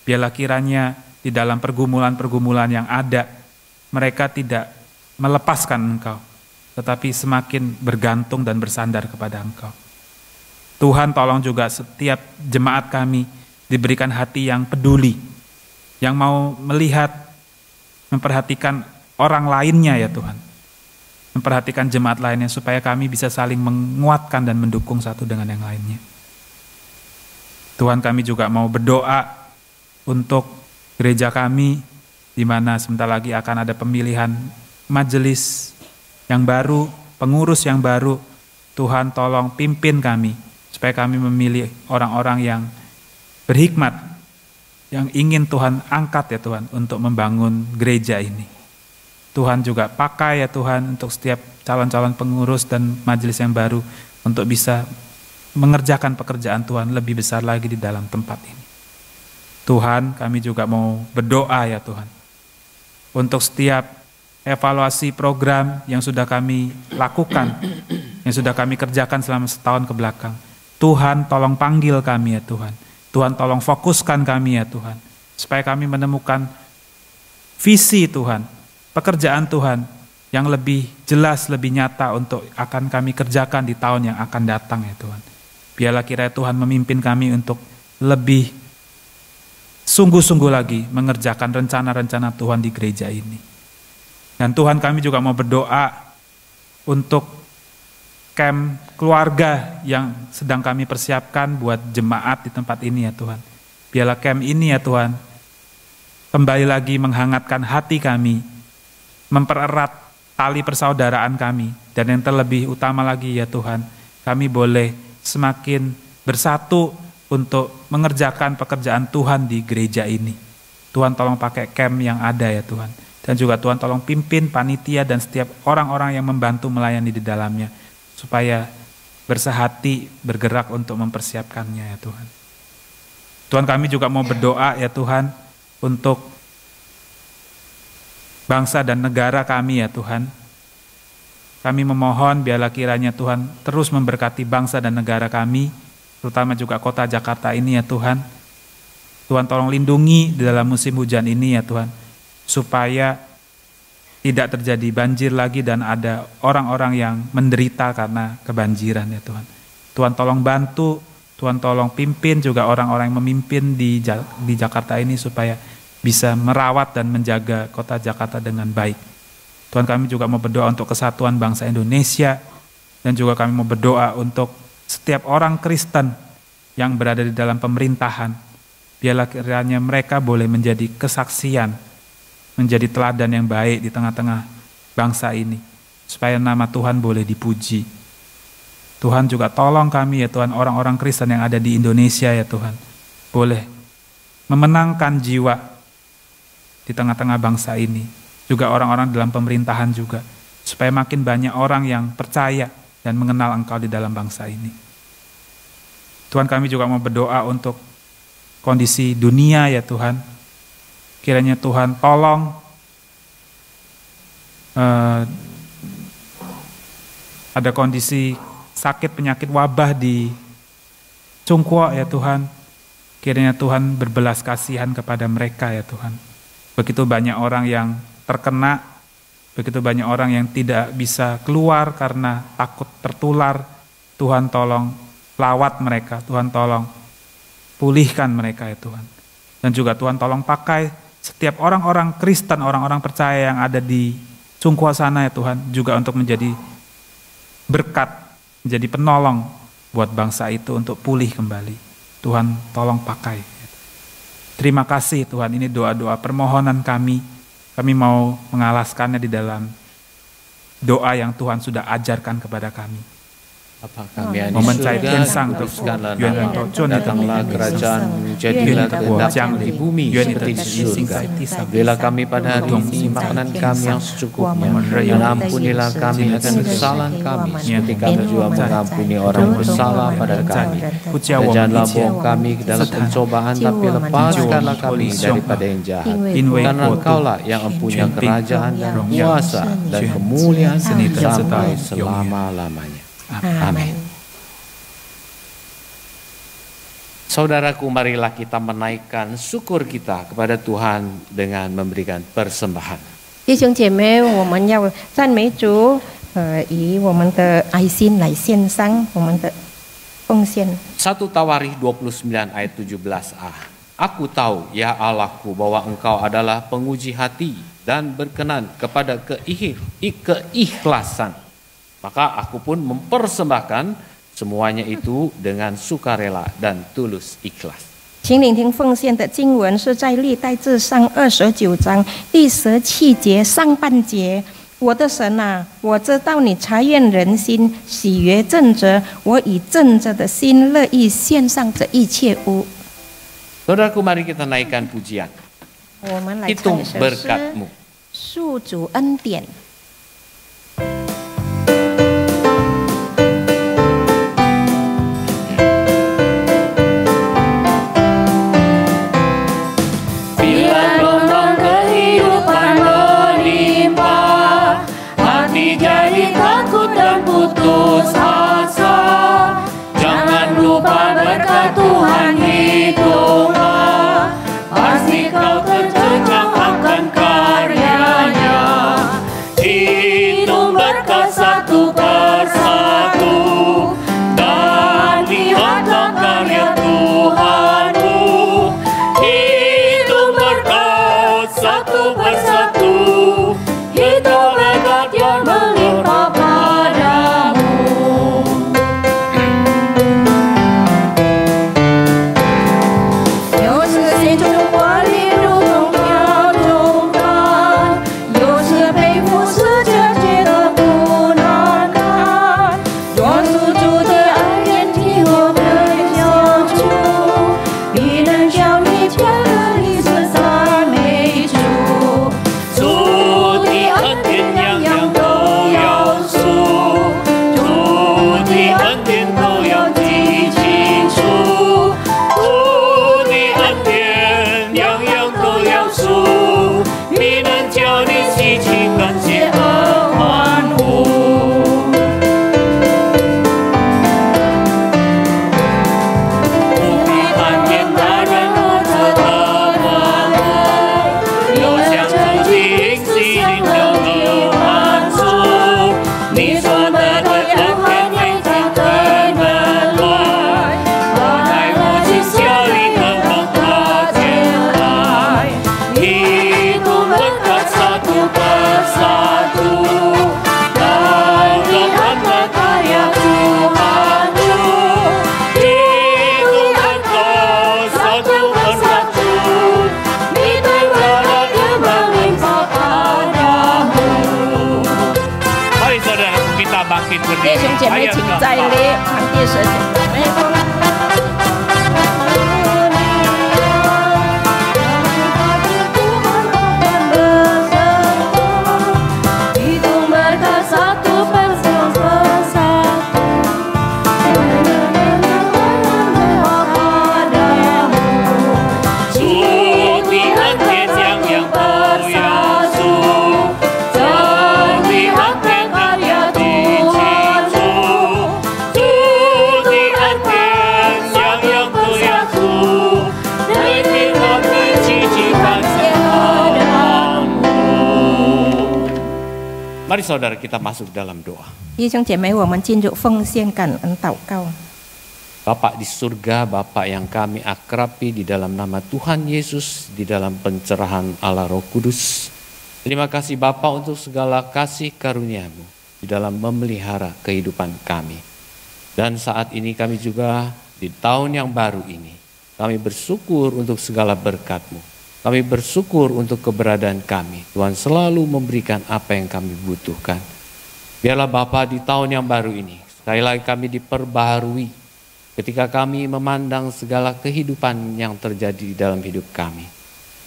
Biarlah kiranya di dalam pergumulan-pergumulan yang ada, mereka tidak melepaskan Engkau, tetapi semakin bergantung dan bersandar kepada Engkau. Tuhan tolong juga setiap jemaat kami diberikan hati yang peduli, yang mau melihat, memperhatikan orang lainnya ya Tuhan. Memperhatikan jemaat lainnya supaya kami bisa saling menguatkan dan mendukung satu dengan yang lainnya. Tuhan kami juga mau berdoa untuk gereja kami, di mana sebentar lagi akan ada pemilihan majelis yang baru, pengurus yang baru. Tuhan tolong pimpin kami, supaya kami memilih orang-orang yang berhikmat, yang ingin Tuhan angkat ya Tuhan, untuk membangun gereja ini. Tuhan juga pakai ya Tuhan untuk setiap calon-calon pengurus dan majelis yang baru, untuk bisa mengerjakan pekerjaan Tuhan lebih besar lagi di dalam tempat ini. Tuhan kami juga mau berdoa ya Tuhan, untuk setiap evaluasi program yang sudah kami lakukan, yang sudah kami kerjakan selama setahun ke belakang. Tuhan tolong panggil kami ya Tuhan. Tuhan tolong fokuskan kami ya Tuhan, supaya kami menemukan visi Tuhan, pekerjaan Tuhan yang lebih jelas, lebih nyata untuk akan kami kerjakan di tahun yang akan datang ya Tuhan. Biarlah kiranya Tuhan memimpin kami untuk lebih sungguh-sungguh lagi mengerjakan rencana-rencana Tuhan di gereja ini. Dan Tuhan kami juga mau berdoa untuk camp keluarga yang sedang kami persiapkan buat jemaat di tempat ini ya Tuhan. Biarlah camp ini ya Tuhan kembali lagi menghangatkan hati kami, mempererat tali persaudaraan kami, dan yang terlebih utama lagi ya Tuhan, kami boleh semakin bersatu untuk mengerjakan pekerjaan Tuhan di gereja ini. Tuhan tolong pakai camp yang ada ya Tuhan. Dan juga Tuhan tolong pimpin panitia dan setiap orang-orang yang membantu melayani di dalamnya, supaya bersehati bergerak untuk mempersiapkannya ya Tuhan. Tuhan kami juga mau berdoa ya Tuhan untuk bangsa dan negara kami ya Tuhan. Kami memohon biarlah kiranya Tuhan terus memberkati bangsa dan negara kami, terutama juga kota Jakarta ini ya Tuhan. Tuhan tolong lindungi di dalam musim hujan ini ya Tuhan, supaya tidak terjadi banjir lagi dan ada orang-orang yang menderita karena kebanjiran ya Tuhan. Tuhan tolong bantu, Tuhan tolong pimpin juga orang-orang yang memimpin di Jakarta ini supaya bisa merawat dan menjaga kota Jakarta dengan baik. Tuhan kami juga mau berdoa untuk kesatuan bangsa Indonesia, dan juga kami mau berdoa untuk setiap orang Kristen yang berada di dalam pemerintahan. Biarlah kiranya mereka boleh menjadi kesaksian, menjadi teladan yang baik di tengah-tengah bangsa ini, supaya nama Tuhan boleh dipuji. Tuhan juga tolong kami ya Tuhan, orang-orang Kristen yang ada di Indonesia ya Tuhan, boleh memenangkan jiwa di tengah-tengah bangsa ini, juga orang-orang dalam pemerintahan juga, supaya makin banyak orang yang percaya dan mengenal Engkau di dalam bangsa ini. Tuhan, kami juga mau berdoa untuk kondisi dunia ya Tuhan. Kiranya Tuhan tolong ada kondisi sakit penyakit wabah di Cungkuo ya Tuhan. Kiranya Tuhan berbelas kasihan kepada mereka ya Tuhan. Begitu banyak orang yang terkena, begitu banyak orang yang tidak bisa keluar karena takut tertular. Tuhan tolong lawat mereka, Tuhan tolong pulihkan mereka ya Tuhan. Dan juga Tuhan tolong pakai setiap orang-orang Kristen, orang-orang percaya yang ada di Cungkuo sana ya Tuhan, juga untuk menjadi berkat, menjadi penolong buat bangsa itu untuk pulih kembali. Tuhan tolong pakai. Terima kasih Tuhan, ini doa-doa permohonan kami. Kami mau mengalaskannya di dalam doa yang Tuhan sudah ajarkan kepada kami. Datanglah kerajaan-Mu, jadilah kehendak-Mu di bumi seperti di surga. Berilah kami pada hari ini makanan kami yang secukupnya, dan ampunilah kami akan kesalahan kami, seperti kami juga mengampuni orang bersalah pada kami. Dan janganlah bawa kami ke dalam pencobaan, tapi lepaskanlah kami daripada yang jahat. Karena Engkau-lah yang mempunyai kerajaan dan kuasa dan kemuliaan sampai selama-lamanya. Amin. Saudaraku, marilah kita menaikkan syukur kita kepada Tuhan dengan memberikan persembahan. 弟兄姐妹，我们要赞美主，以我们的爱心来献上我们的奉献。1 Tawarikh 29 ayat 17a. Aku tahu ya Allahku bahwa Engkau adalah penguji hati dan berkenan kepada keikhlasan. Maka aku pun mempersembahkan semuanya itu dengan sukarela dan tulus ikhlas. 请聆听奉献的经文是在历代志上29章第17节上半节。我的神啊，我知道你察验人心，喜悦正直，我以正直的心乐意献上这一切物。 Saudaraku, mari kita naikkan pujian. 我们来唱 Hitung 一首诗 berkat-Mu. 数主恩典。 Tuhan hitunglah, pasti kau tercengang akan karyanya. Hitung berkat satu persatu, dan lihatlah karya Tuhanmu. Hitung berkat satu persatu, hitung berkat yang melimpah padamu. 主弟兄姐妹，请在列旁地舍姐妹。Mari saudara kita masuk dalam doa. 弟兄姐妹，我们进入奉献感恩祷告。 Bapa di surga, Bapa yang kami akrabi di dalam nama Tuhan Yesus, di dalam pencerahan Allah Roh Kudus. Terima kasih Bapa untuk segala kasih karunia-Mu di dalam memelihara kehidupan kami. Dan saat ini kami juga di tahun yang baru ini, kami bersyukur untuk segala berkat-Mu. Kami bersyukur untuk keberadaan kami. Tuhan selalu memberikan apa yang kami butuhkan. Biarlah Bapa di tahun yang baru ini, sekali lagi kami diperbaharui. Ketika kami memandang segala kehidupan yang terjadi di dalam hidup kami.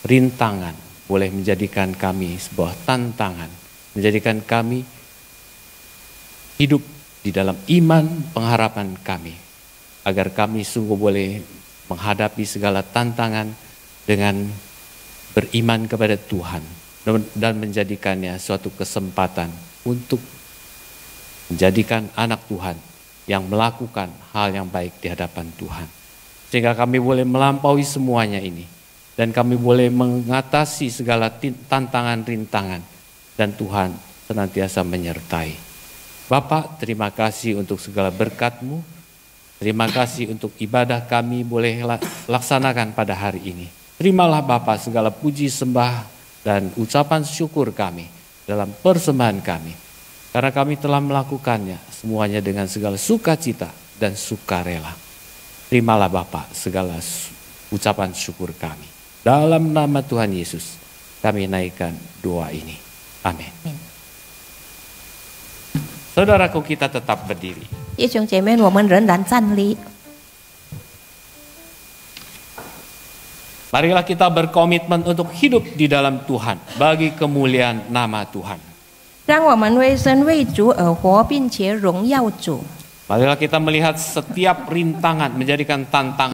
Rintangan boleh menjadikan kami sebuah tantangan. Menjadikan kami hidup di dalam iman pengharapan kami. Agar kami sungguh boleh menghadapi segala tantangan dengan beriman kepada Tuhan dan menjadikannya suatu kesempatan untuk menjadikan anak Tuhan yang melakukan hal yang baik di hadapan Tuhan. Sehingga kami boleh melampaui semuanya ini dan kami boleh mengatasi segala tantangan rintangan dan Tuhan senantiasa menyertai. Bapak, terima kasih untuk segala berkat-Mu. Terima kasih untuk ibadah kami boleh laksanakan pada hari ini. Terimalah Bapa segala puji sembah dan ucapan syukur kami dalam persembahan kami. Karena kami telah melakukannya semuanya dengan segala sukacita dan sukarela. Terimalah Bapa segala ucapan syukur kami. Dalam nama Tuhan Yesus kami naikkan doa ini. Amin. Saudaraku, kita tetap berdiri. 弟兄姐妹，我们仍然站立。 Marilah kita berkomitmen untuk hidup di dalam Tuhan bagi kemuliaan nama Tuhan. 让我们为神为主而活，并且荣耀主。 Marilah kita melihat setiap rintangan menjadikan tantangan